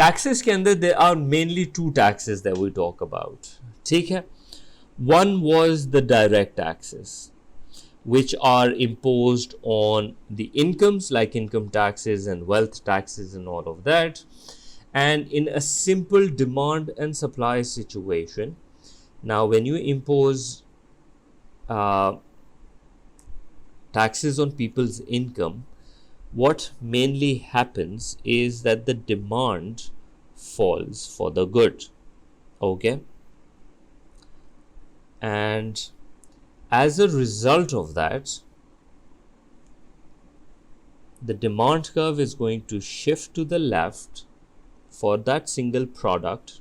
taxes के अंदर there are mainly two taxes that we talk about. ठीक है? One was the direct taxes, which are imposed on the incomes like income taxes and wealth taxes and all of that. And in a simple demand and supply situation, now when you impose taxes on people's income, what mainly happens is that the demand falls for the good. Okay? And as a result of that, the demand curve is going to shift to the left for that single product,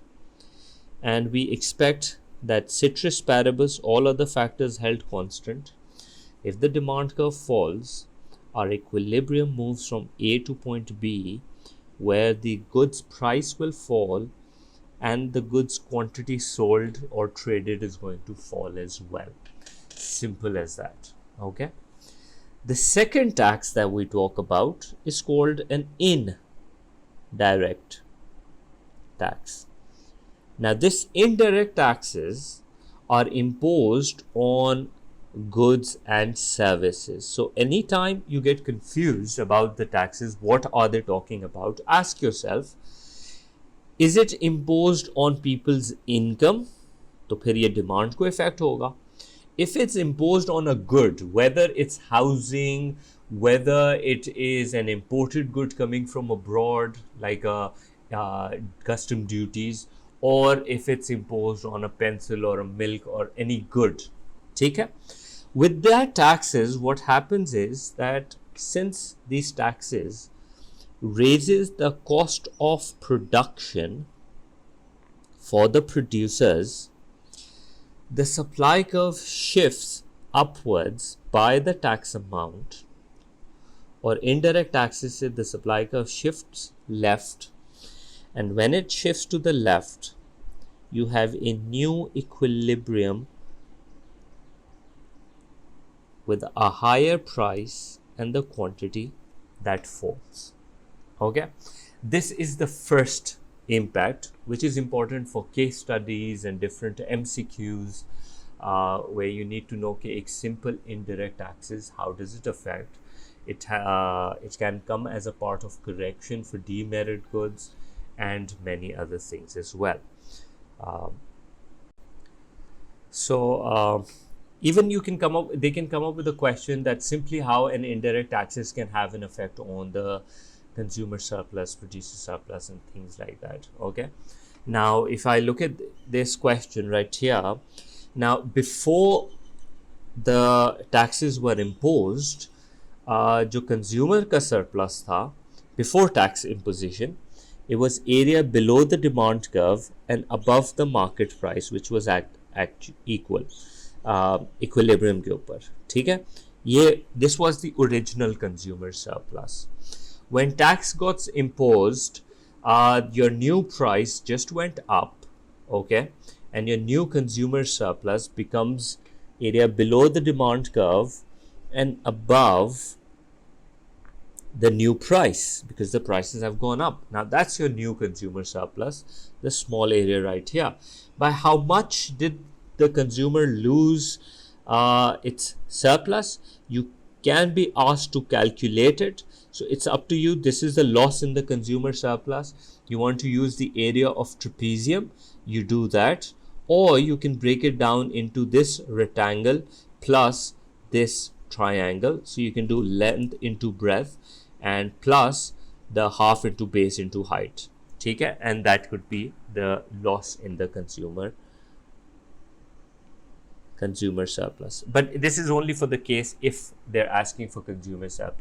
and we expect that ceteris paribus, all other factors held constant, if the demand curve falls, our equilibrium moves from A to point B, where the goods price will fall and the goods quantity sold or traded is going to fall as well. Simple as that. Okay. The second tax that we talk about is called an indirect tax. Now, this indirect taxes are imposed on goods and services. So, anytime you get confused about the taxes, what are they talking about? Ask yourself, is it imposed on people's income? तो फिर ये demand को affect होगा. If it's imposed on a good, whether it's housing, whether it is an imported good coming from abroad, like custom duties, or if it's imposed on a pencil or a milk or any good. ठीक है? With that taxes, what happens is that since these taxes raises the cost of production for the producers, the supply curve shifts upwards by the tax amount, or indirect taxes say the supply curve shifts left, and when it shifts to the left, you have a new equilibrium with a higher price and the quantity that falls. Okay, this is the first impact, which is important for case studies and different MCQs, where you need to know okay, simple indirect taxes, how does it affect it? It can come as a part of correction for demerit goods and many other things as well. Even you can come up, they can come up with a question that simply how an indirect taxes can have an effect on the consumer surplus, producer surplus, and things like that. Okay. Now, if I look at this question right here, now before the taxes were imposed, जो consumer का surplus था before tax imposition, it was area below the demand curve and above the market price, which was at equal. Equilibrium के ऊपर. ठीक है, ये this was the original consumer surplus. When tax got imposed, your new price just went up, okay, and your new consumer surplus becomes area below the demand curve and above the new price because the prices have gone up. Now that's your new consumer surplus, the small area right here. By how much did the consumer lose its surplus? You can be asked to calculate it. So it's up to you. This is the loss in the consumer surplus. You want to use the area of trapezium, you do that, or you can break it down into this rectangle plus this triangle. So you can do length into breadth and plus the half into base into height. Okay? And that could be the loss in the consumer surplus. But this is only for the case if they're asking for consumer surplus.